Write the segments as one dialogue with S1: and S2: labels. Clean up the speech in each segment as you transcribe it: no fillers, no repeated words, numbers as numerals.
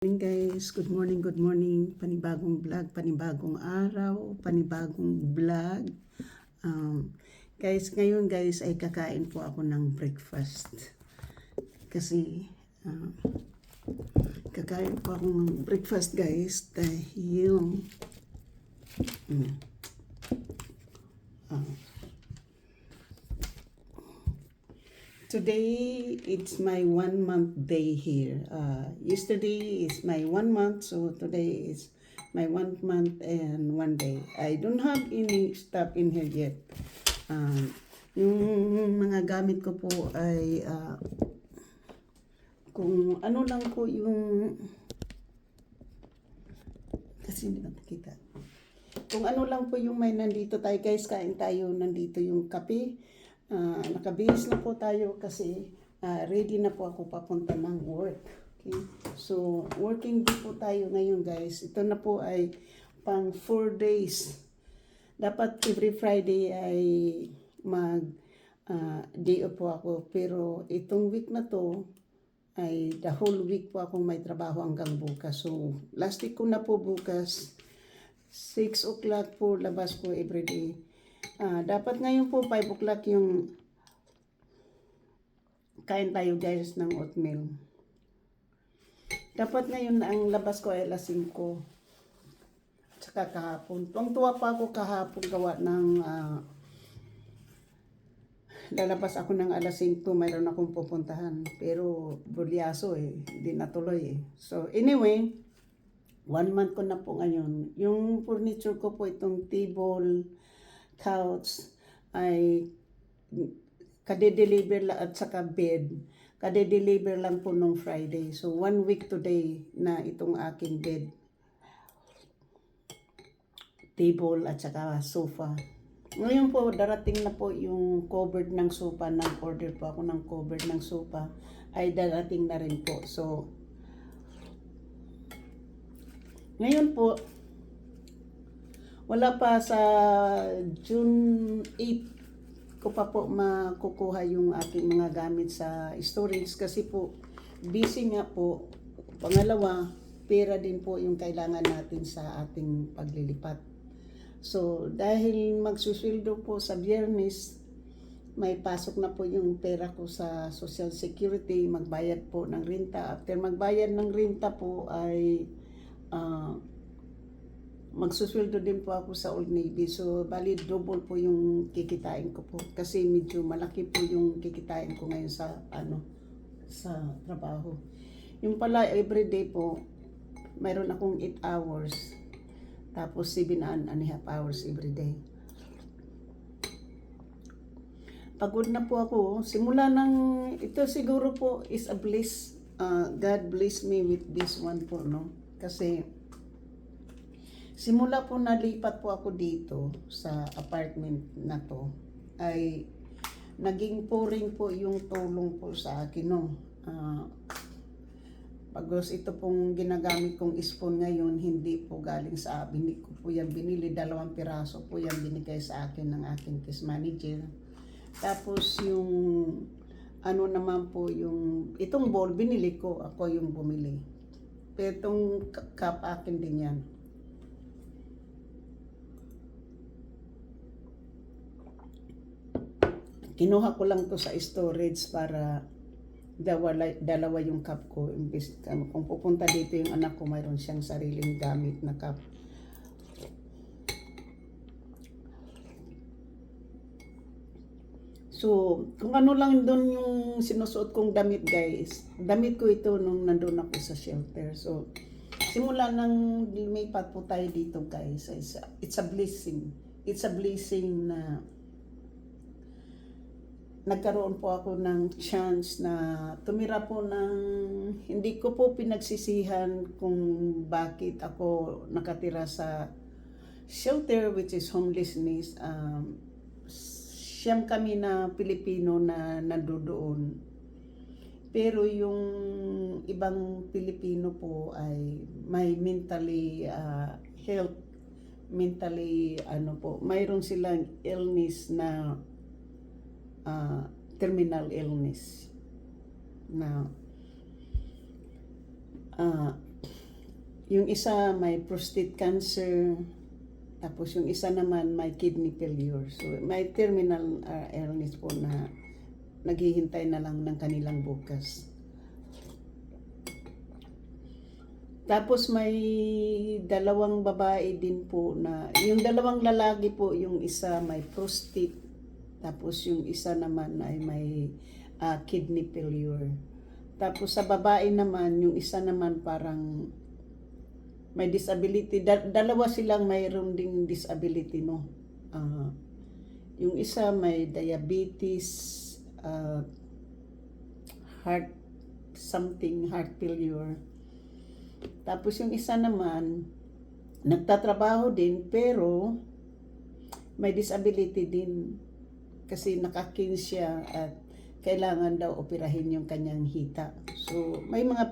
S1: Good morning, panibagong vlog, panibagong araw, panibagong vlog. Ngayon guys ay kakain po ako ng breakfast. Kasi kakain po ako ng breakfast guys dahil today, it's my 1 month day here. Yesterday is my 1 month, so today is my 1 month and 1 day. I don't have any stuff in here yet. Yung mga gamit ko po ay kung ano lang po yung kasi hindi nakikita. Kung ano lang po yung may nandito tayo guys, kain tayo, nandito yung kape. Nakabihis na po tayo kasi ready na po ako papunta ng work. Okay? So, working day po tayo ngayon guys. Ito na po ay pang 4 days. Dapat every Friday ay day off po ako. Pero itong week na to ay the whole week po akong may trabaho hanggang bukas. So, last week ko na po bukas. 6 o'clock po labas po everyday. Dapat ngayon po 5 o'clock yung kain tayo guys ng oatmeal. Dapat ngayon ang labas ko ay alas 5. Tsaka kahapon. Tuwang-tuwa pa ako kahapon gawa ng lalabas ako ng alas 5. Mayroon akong pupuntahan. Pero bulyaso hindi natuloy So anyway, 1 month ko na po ngayon. Yung furniture ko po itong table, couch ay kade-deliver lang at saka bed. Kade-deliver lang po nung Friday. So 1 week today na itong aking bed, table at saka sofa. Ngayon po darating na po yung covered ng sofa. Nag-order po ako ng covered ng sofa. Ay darating na rin po. So ngayon po wala pa sa June 8 ko pa po makukuha yung aking mga gamit sa storage kasi po busy nga po. Pangalawa, pera din po yung kailangan natin sa ating paglilipat. So dahil magsusweldo po sa Biyernes, may pasok na po yung pera ko sa Social Security, magbayad po ng renta. After magbayad ng renta po ay magsusweldo din po ako sa Old Navy. So, bali double po yung kikitain ko po. Kasi medyo malaki po yung kikitain ko ngayon sa trabaho. Yung pala, everyday po, mayroon akong 8 hours. Tapos 7.5 hours everyday. Pagod na po ako. Simula ito siguro po is a bliss. God bless me with this one po, no? Kasi simula po nalipat po ako dito sa apartment na to, ay naging pouring po yung tulong po sa akin, no. Pagos ito pong ginagamit kong spoon ngayon, hindi po galing sa hindi ko po yan binili, 2 piraso po yan binigay sa akin ng aking case manager. Tapos yung ano naman po yung itong bowl binili ko, ako yung bumili. Pero itong cup akin din yan. Kinuha ko lang to sa storage para dalawa yung cup ko. Imbis kung pupunta dito yung anak ko, mayroon siyang sariling gamit na cup. So, kung ano lang doon yung sinusuot kong damit guys. Damit ko ito nung nandun ako sa shelter. So, simula nang lumipat po tayo dito guys, it's a blessing. It's a blessing na nagkaroon po ako ng chance na tumira po ng hindi ko po pinagsisihan kung bakit ako nakatira sa shelter, which is homelessness. Siyam kami na Pilipino na nandoon. Pero yung ibang Pilipino po ay may mentally health, mentally mayroon silang illness na terminal illness na Yung isa may prostate cancer, tapos yung isa naman may kidney failure. So may terminal illness po na naghihintay na lang ng kanilang bukas. Tapos may dalawang babae din po na, yung dalawang lalaki po, yung isa may prostate, tapos yung isa naman ay may kidney failure. Tapos sa babae naman, yung isa naman parang may disability. Dalawa silang mayroon ding disability, no? Yung isa may diabetes, heart failure. Tapos yung isa naman, nagtatrabaho din pero may disability din kasi nakakin siya at kailangan daw operahin yung kanyang hita. So, may mga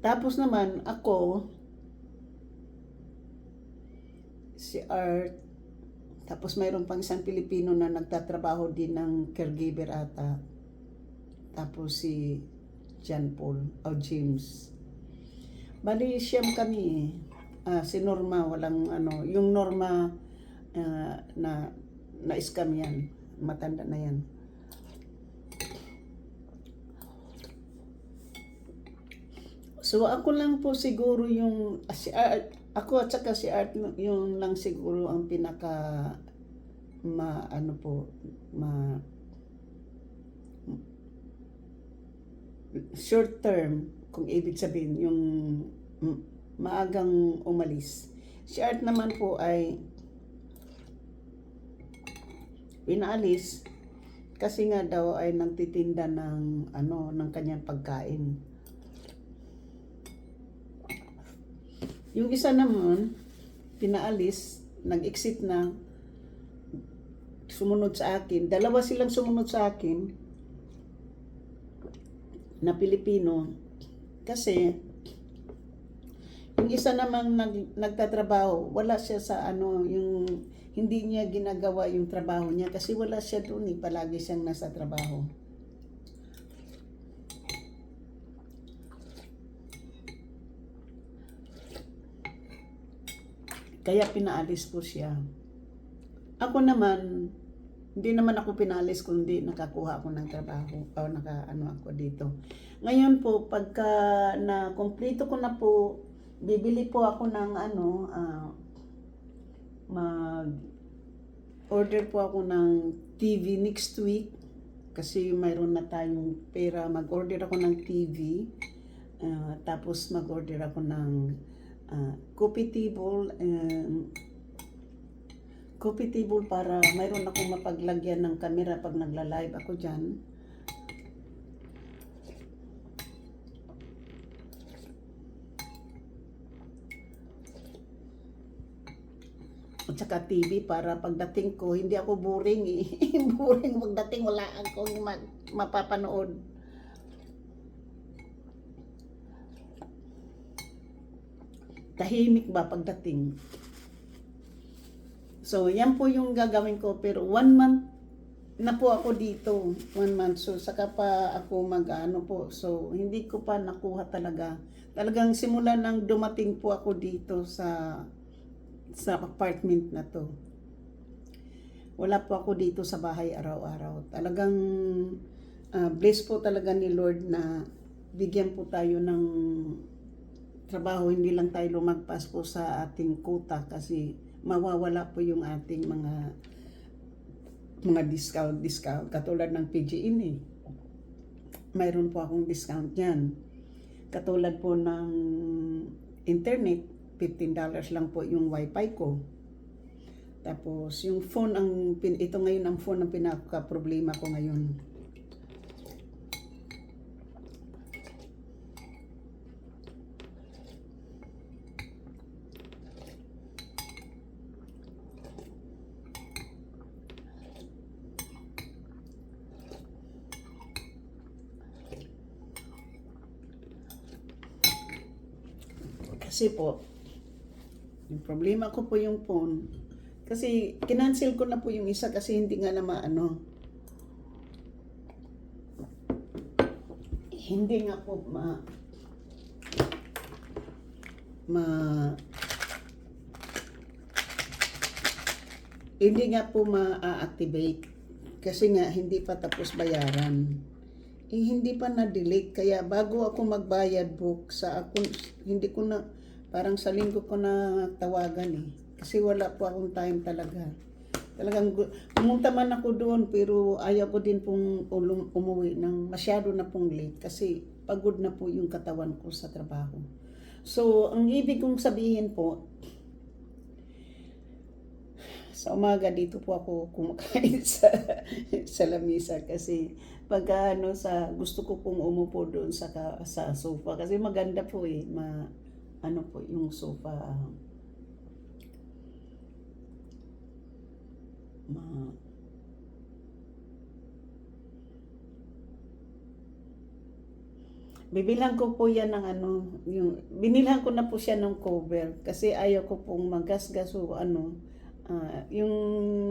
S1: Tapos naman, ako, si Art, tapos mayroon pang isang Pilipino na nagtatrabaho din ng caregiver ata. Tapos si John Paul o James. Bali, siyam kami. Si Norma, walang yung Norma na-scam yan. Matanda na yan. So ako lang po siguro yung si Art, ako at saka si Art yung lang siguro ang pinaka short term, kung ibig sabihin, yung maagang umalis. Si Art naman po ay pinaalis kasi nga daw ay nagtitinda ng ng kanyang pagkain. Yung isa naman pinaalis, nag-exit na, sumunod sa akin. Dalawa silang sumunod sa akin na Pilipino kasi yung isa namang nagtatrabaho, wala siya sa yung hindi niya ginagawa yung trabaho niya kasi wala siya doon, palagi siyang nasa trabaho. Kaya pinaalis po siya. Ako naman, hindi naman ako pinalis kundi nakakuha ako ng trabaho o ako dito. Ngayon po, pagka na kompleto ko na po, bibili po ako ng mag-order po ako ng TV next week kasi mayroon na tayong pera. Mag-order ako ng TV, tapos mag-order ako ng coffee table para mayroon akong mapaglagyan ng camera pag nagla-live ako dyan. At saka TV para pagdating ko, hindi ako boring boring pagdating, wala akong mapapanood. Tahimik ba pagdating? So, yan po yung gagawin ko. Pero 1 month na po ako dito. 1 month. So, saka pa ako po. So, hindi ko pa nakuha talaga. Talagang simula nang dumating po ako dito sa apartment na to. Wala po ako dito sa bahay araw-araw. Talagang blessed po talaga ni Lord na bigyan po tayo ng trabaho. Hindi lang tayo lumagpas po sa ating quota kasi mawawala po yung ating mga discount katulad ng PG&E. Mayroon po akong discount yan. Katulad po ng internet, $15 lang po yung wifi ko. Tapos yung phone, ito ngayon ang phone ang pinaka-problema ko ngayon. Kasi po, yung problema ko po yung phone. Kasi kinancel ko na po yung isa kasi hindi nga na hindi nga po ma hindi nga po ma-activate kasi nga hindi pa tapos bayaran. Hindi pa na-delete kaya bago ako magbayad book sa ako hindi ko na parang sa linggo ko na tawagan kasi wala po akong time talaga. Talagang pumunta man ako doon pero ayaw ko din pong umuwi ng masyado na pong late kasi pagod na po yung katawan ko sa trabaho. So, ang ibig kong sabihin po, sa umaga dito po ako kumakain sa lamisa kasi pagka sa gusto ko pong umupo doon sa sofa kasi maganda po po yung sofa ma bibilhan ko po yan ng binilhan ko na po siya ng cover kasi ayaw ko pong magasgas o yung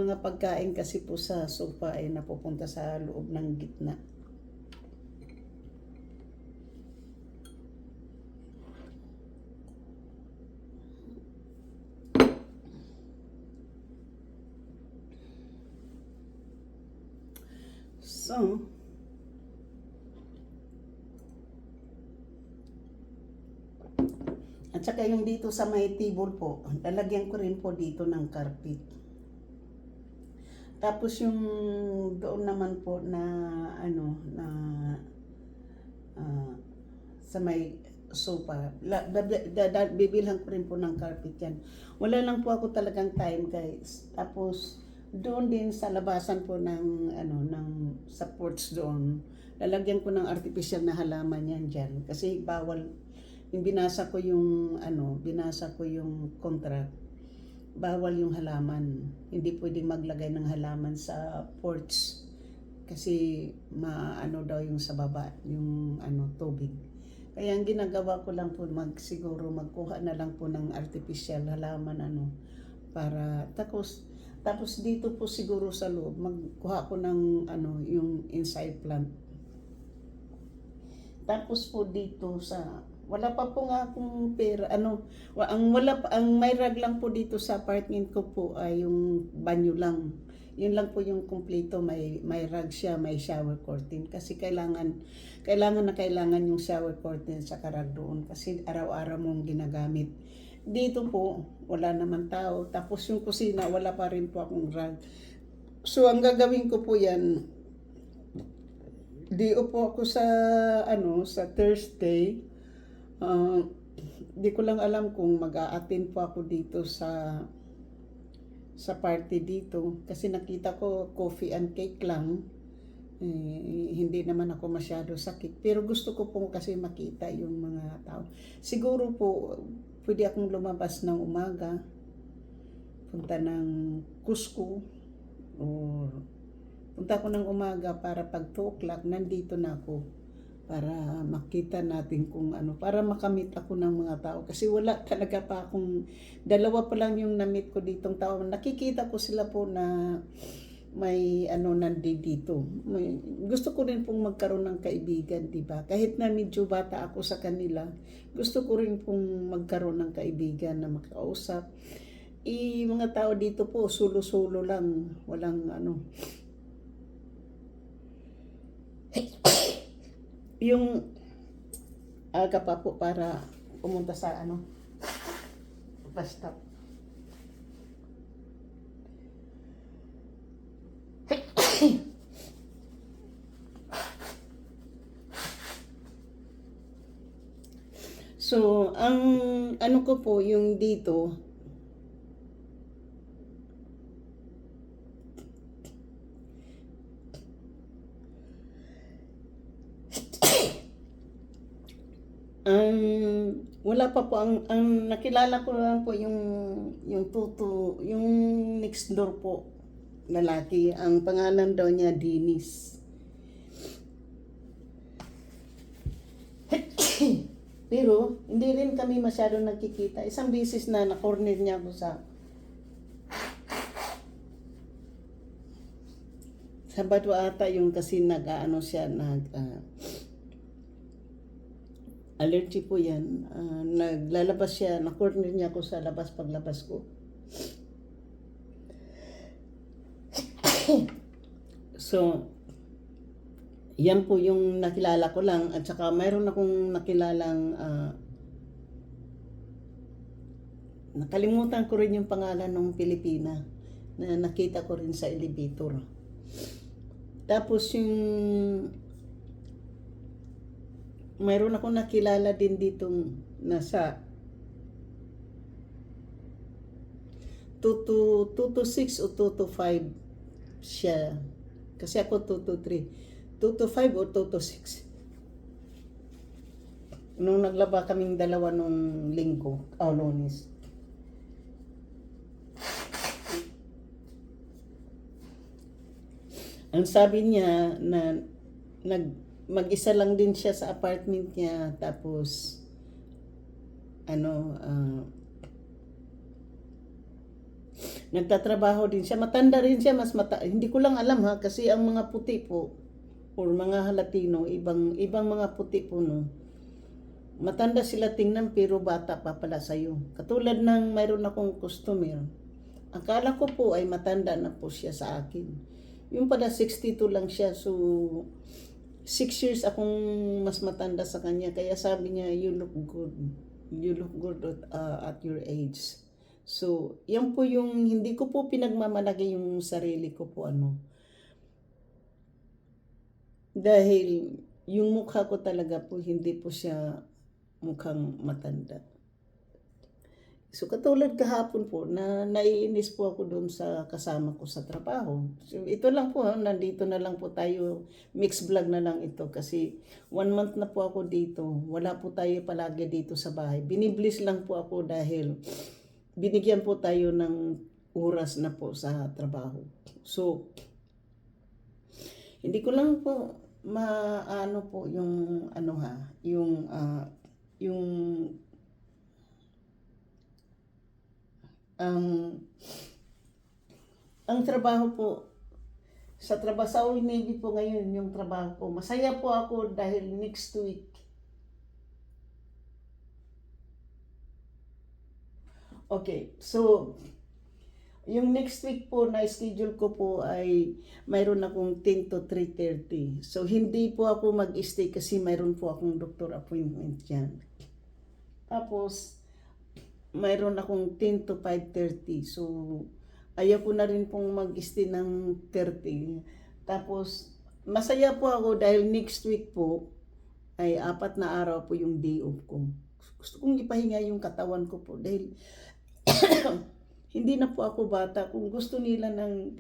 S1: mga pagkain kasi po sa sofa ay napupunta sa loob ng gitna. So, at saka yung dito sa may table po, lalagyan ko rin po dito ng carpet. Tapos yung doon naman po na sa may sofa, bibilhan ko rin po ng carpet yan. Wala lang po ako talagang time guys. Tapos doon din sa labasan po ng sa porch doon, lalagyan ko ng artificial na halaman yan dyan. Kasi bawal, binasa ko yung contract. Bawal yung halaman. Hindi pwedeng maglagay ng halaman sa porch. Kasi daw yung sa baba, yung tubig. Kaya ang ginagawa ko lang po siguro magkuha na lang po ng artificial halaman para tapos dito po siguro sa loob magkuha ko ng yung inside plant. Tapos po dito wala pa po nga akong pera ang may rag lang po dito sa apartment ko po ay yung banyo lang. Yun lang po yung kumpleto, may rag siya, may shower curtain kasi kailangan yung shower curtain sa rag doon kasi araw-araw mong ginagamit. Dito po, wala naman tao. Tapos yung kusina, wala pa rin po akong rag. So, ang gagawin ko po yan, po ako sa Thursday. Di ko lang alam kung mag-a-attend po ako dito sa party dito. Kasi nakita ko coffee and cake lang. Hindi naman ako masyado sakit. Pero gusto ko po kasi makita yung mga tao. Siguro po, pwede akong lumabas ng umaga, punta ng Cusco, o punta ko ng umaga para pag 2 o'clock, nandito na ako para makita natin kung para makamit ako ng mga tao. Kasi wala talaga pa akong, 2 pa lang yung na-meet ko ditong tao. Nakikita ko sila po na may nandito. Gusto ko rin pong magkaroon ng kaibigan, diba? Kahit na medyo bata ako sa kanila, gusto ko rin pong magkaroon ng kaibigan na makausap. Mga tao dito po, sulo-sulo lang. Walang yung aga pa po para pumunta sa basta. So, ang ko po yung dito, wala pa po ang nakilala ko lang po yung tuto, yung next door po lalaki, ang pangalan daw niya Dennis. Pero hindi rin kami masyado nagkikita. Isang beses na na-corner niya ako sa Sabado ata yung kasi siya allergy po yan. Naglalabas siya, na-corner niya ako sa labas paglabas ko. So, yan po yung nakilala ko lang. At saka mayroon akong nakilalang, nakalimutan ko rin yung pangalan ng Pilipina na nakita ko rin sa elevator. Tapos yung mayroon akong nakilala din ditong nasa 2 to 6 o 2 to 5 siya. Kasi ako 2 to 3. 2 to 5 o 2 to 6. Nung naglaba kaming dalawa nung linggo, Lunes. Ang sabi niya na mag-isa lang din siya sa apartment niya, tapos nagtatrabaho din siya. Matanda rin siya, hindi ko lang alam ha, kasi ang mga puti po or mga Latino, ibang mga puti po no. Matanda sila tingnan pero bata pa pala sa'yo. Katulad ng mayroon akong customer. Akala ko po ay matanda na po siya sa akin. Yung pala 62 lang siya, so 6 years akong mas matanda sa kanya. Kaya sabi niya, you look good. You look good at your age. So, yan po yung, hindi ko po pinagmamalagay yung sarili ko po Dahil yung mukha ko talaga po, hindi po siya mukhang matanda. So, katulad kahapon po, naiinis po ako doon sa kasama ko sa trabaho. So, ito lang po, nandito na lang po tayo, mixed vlog na lang ito kasi 1 month na po ako dito. Wala po tayo palagi dito sa bahay. Biniblis lang po ako dahil binigyan po tayo ng oras na po sa trabaho. So, hindi ko lang po maano po yung ang trabaho po sa Trabaho Navy po ngayon yung trabaho ko. Masaya po ako dahil next week so yung next week po na schedule ko po ay mayroon akong 10 to 3:30. So hindi po ako mag-stay kasi mayroon po akong doctor appointment dyan. Tapos mayroon akong 10 to 5:30. So, ayaw ko na rin pong mag-stay ng 30. Tapos, masaya po ako dahil next week po ay 4 na araw po yung day off ko. Gusto kong ipahinga yung katawan ko po dahil hindi na po ako bata. Kung gusto nila ng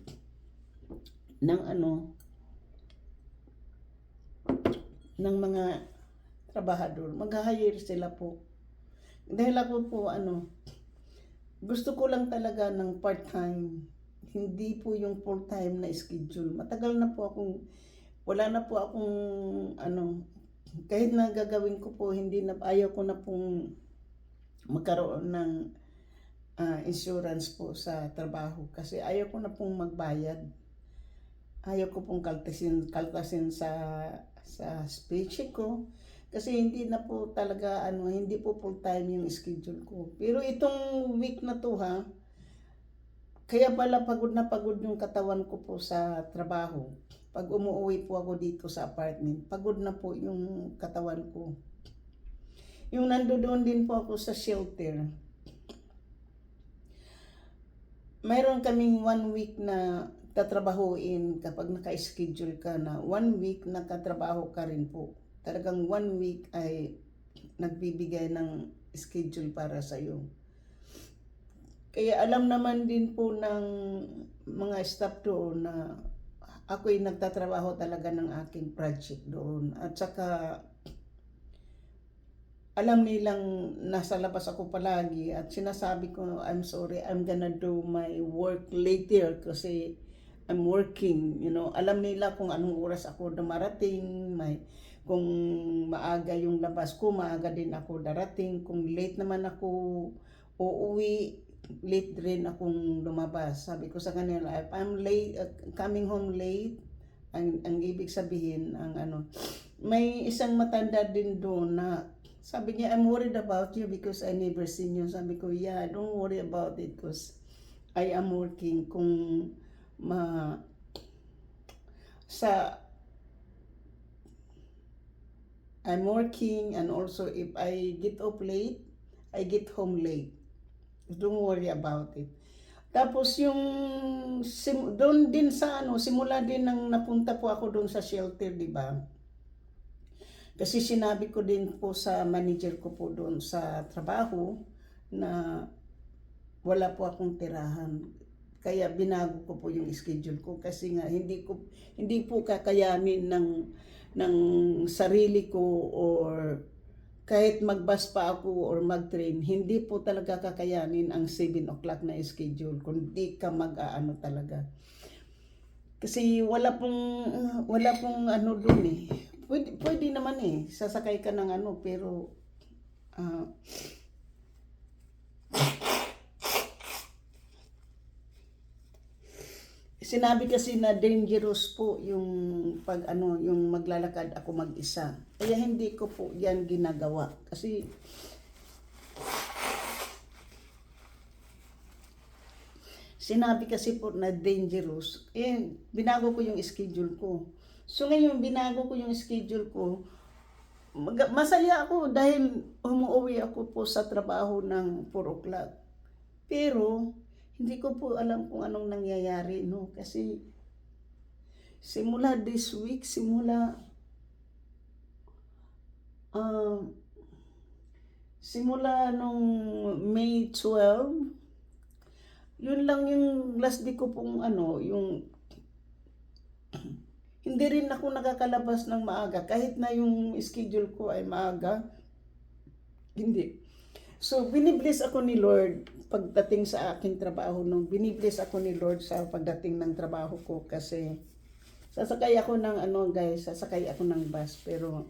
S1: mga trabahador, mag-hire sila po. Dahil ako po gusto ko lang talaga ng part-time. Hindi po yung full-time na schedule. Matagal na po akong, wala na po akong kahit na gagawin ko po, ayaw ko na pong magkaroon ng insurance po sa trabaho. Kasi ayaw ko na pong magbayad. Ayaw ko pong kaltasin sa paycheck ko. Kasi hindi na po talaga, hindi po full time yung schedule ko. Pero itong week na to kaya pala pagod na pagod yung katawan ko po sa trabaho. Pag umuwi po ako dito sa apartment, pagod na po yung katawan ko. Yung nandoon din po ako sa shelter, mayroon kaming 1 week na tatrabahuin kapag naka-schedule ka na 1 week nakatrabaho ka rin po. Talagang 1 week ay nagbibigay ng schedule para sa iyo. Kaya alam naman din po ng mga staff doon na ako'y nagtatrabaho talaga ng aking project doon. At saka alam nilang nasa labas ako palagi at sinasabi ko, I'm sorry, I'm gonna do my work later kasi I'm working, Alam nila kung anong oras ako dumarating, kung maaga yung labas ko, maaga din ako darating. Kung late naman ako uuwi, late rin akong lumabas. Sabi ko sa kanila, if I'm late, coming home late, ang ibig sabihin, may isang matanda din doon na sabi niya, I'm worried about you because I never seen you. Sabi ko, yeah, don't worry about it because I am working. Kung ma sa I'm working, and also if I get off late, I get home late. Don't worry about it. Tapos yung doon din sa simula din nang napunta po ako doon sa shelter, di ba? Kasi sinabi ko din po sa manager ko po doon sa trabaho na wala po akong tirahan. Kaya binago ko po yung schedule ko kasi nga hindi po kakayanin ng sarili ko, or kahit magbus pa ako or mag-train, hindi po talaga kakayanin ang 7 o'clock na schedule kung di ka mag-aano talaga. Kasi wala pong doon eh. Pwede naman eh, sasakay ka ng pero sinabi kasi na dangerous po yung yung maglalakad ako mag-isa. Kaya hindi ko po yan ginagawa. Kasi sinabi kasi po na dangerous. Binago ko yung schedule ko. So ngayon, binago ko yung schedule ko. Masaya ako dahil umuwi ako po sa trabaho ng 4 o'clock. Pero hindi ko po alam kung anong nangyayari, no? Kasi simula this week, simula nung May 12, yun lang yung last day ko pong yung hindi rin ako nakakalabas ng maaga kahit na yung schedule ko ay maaga. Hindi. So, binibless ako ni Lord pagdating sa aking trabaho. Binibless ako ni Lord sa pagdating ng trabaho ko kasi sasakay ako ng sasakay ako ng bus. Pero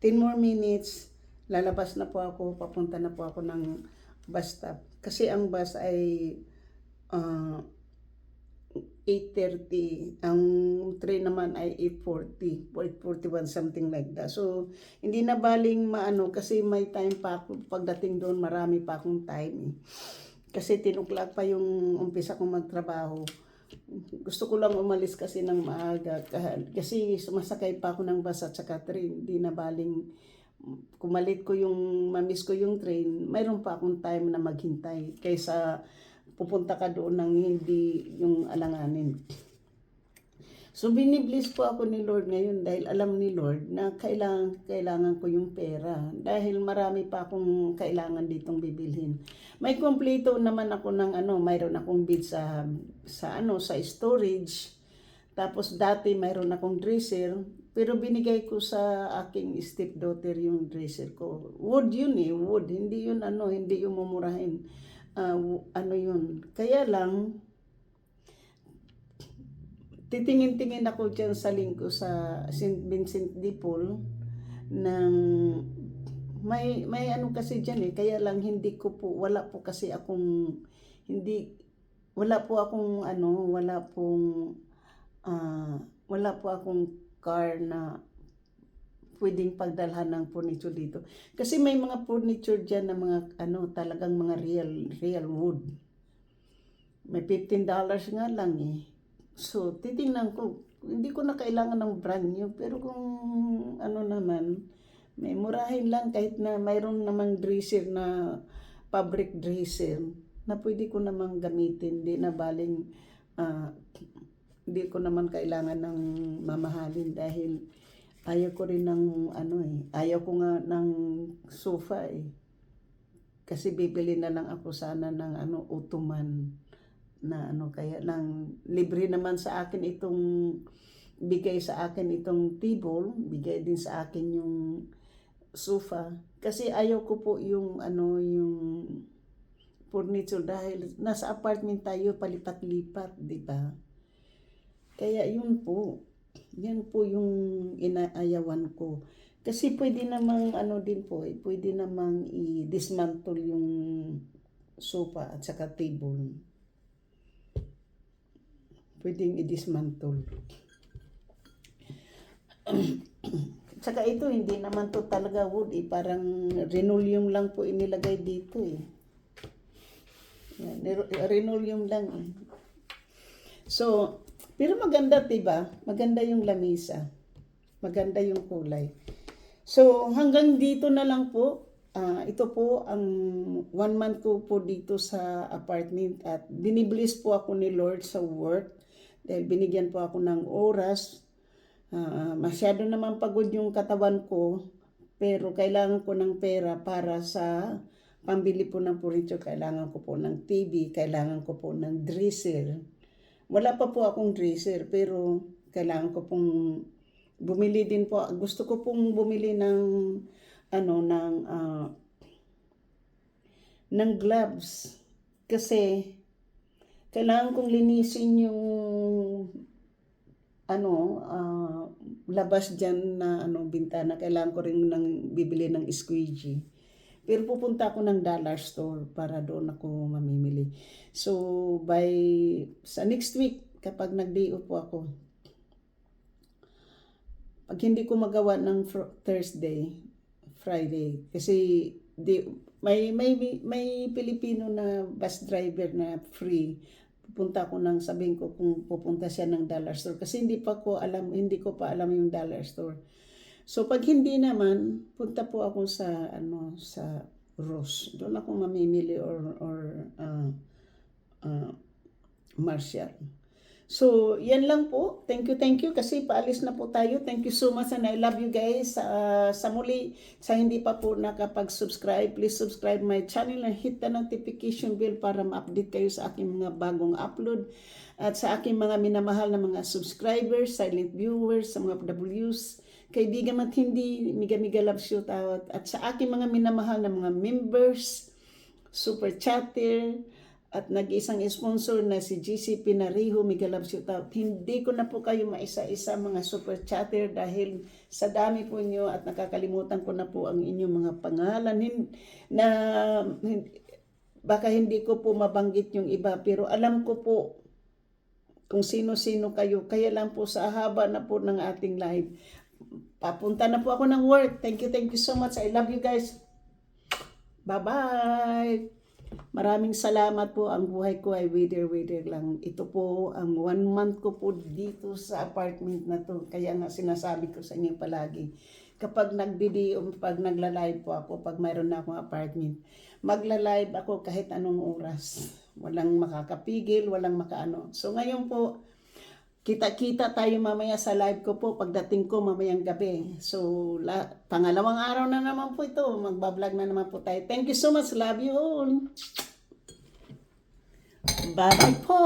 S1: 10 more minutes, lalabas na po ako, papunta na po ako ng bus stop. Kasi ang bus ay 8:30. Ang train naman ay 8:40, 8:41, something like that. So, hindi na baling kasi may time pa ako. Pagdating doon, marami pa akong time eh. Kasi 10 o'clock pa yung umpisa kong magtrabaho. Gusto ko lang umalis kasi ng maaga. Kasi sumasakay pa ako ng bus at saka train. Hindi na baling kumalit ko mamiss ko yung train, mayroon pa akong time na maghintay kaysa pupunta ka doon ng hindi yung alanganin. So binibless po ako ni Lord ngayon dahil alam ni Lord na kailangan ko yung pera dahil marami pa akong kailangan ditong bibilhin. May kompleto naman ako ng mayroon akong bid sa storage. Tapos dati mayroon akong dresser, pero binigay ko sa aking stepdaughter yung dresser ko. Wood yun eh, wood. Hindi yun hindi yung mumurahin. Yun. Kaya lang, titingin-tingin ako dyan sa lingko sa St. Vincent de Paul ng may kasi dyan eh. Kaya lang wala po akong car na pwedeng pagdalhan ng furniture dito. Kasi may mga furniture dyan na mga talagang mga real wood. May $15 nga lang eh. So, titingnan ko, hindi ko na kailangan ng brand new, pero kung naman, may murahin lang kahit na mayroon namang dresser na fabric dresser na pwede ko namang gamitin, di na baling hindi ko naman kailangan ng mamahalin dahil ayaw ko rin ng ayaw ko nga ng sofa eh. Kasi bibili na lang ako sana ng ottoman na kaya nang libre naman sa akin bigay sa akin itong table, bigay din sa akin yung sofa. Kasi ayaw ko po yung yung furniture dahil nasa apartment tayo palipat-lipat, di ba? Kaya yun po. Yan po yung inaayawan ko. Kasi pwede namang pwede namang i-dismantle yung sofa at saka table. Pwedeng i-dismantle. Tsaka ito, hindi naman to talaga wood eh. Parang linoleum lang po inilagay dito eh. Yan, linoleum lang eh. So, pero maganda, diba? Maganda yung lamisa. Maganda yung kulay. So, hanggang dito na lang po. Ito po ang 1 month ko po dito sa apartment at binibliss po ako ni Lord sa work dahil binigyan po ako ng oras. Masyado naman pagod yung katawan ko pero kailangan ko ng pera para sa pambili po ng furniture. Kailangan ko po ng TV, kailangan ko po ng dresser. Wala pa po akong dresser pero kailangan ko pong bumili din po. Gusto ko pong bumili ng ng gloves kasi kailangan kong linisin yung labas dyan na bintana. Kailangan ko rin bibili ng squeegee. Pero pupunta ako ng dollar store para doon ako mamimili. So, sa next week, kapag nag-day off po ako, pag hindi ko magawa ng Thursday, Friday, kasi may Pilipino na bus driver na free. Pupunta ko sabihin ko kung pupunta siya ng dollar store kasi hindi ko pa alam yung dollar store. So pag hindi naman, punta po ako sa Ross. Doon ako mamimili or Marshall. So, yan lang po. Thank you kasi paalis na po tayo. Thank you so much and I love you guys. Sa muli, sa hindi pa po nakapag-subscribe, please subscribe my channel and hit the notification bell para ma-update kayo sa aking mga bagong upload. At sa aking mga minamahal na mga subscribers, silent viewers, sa mga W's, kaibigan at hindi, miga love shout out. At sa aking mga minamahal na mga members, super chatter, at nag-isang sponsor na si GC Pinariho, mega love shout out. Hindi ko na po kayo maisa-isa mga super chatter dahil sa dami po nyo at nakakalimutan ko na po ang inyong mga pangalan na baka hindi ko po mabanggit yung iba pero alam ko po kung sino-sino kayo. Kaya lang po sa haba na po ng ating live. Papunta na po ako ng work. Thank you so much. I love you guys. Bye-bye. Maraming salamat po. Ang buhay ko ay wither lang. Ito po ang 1 month ko po dito sa apartment na to. Kaya nga sinasabi ko sa inyo palagi. Kapag pag nagla-live po ako, pag mayroon na akong apartment, magla-live ako kahit anong oras. Walang makakapigil, walang makaano. So ngayon po, kita-kita tayo mamaya sa live ko po pagdating ko mamayang gabi. So, pangalawang araw na naman po ito. Magbablog na naman po tayo. Thank you so much. Love you all. Bye-bye po.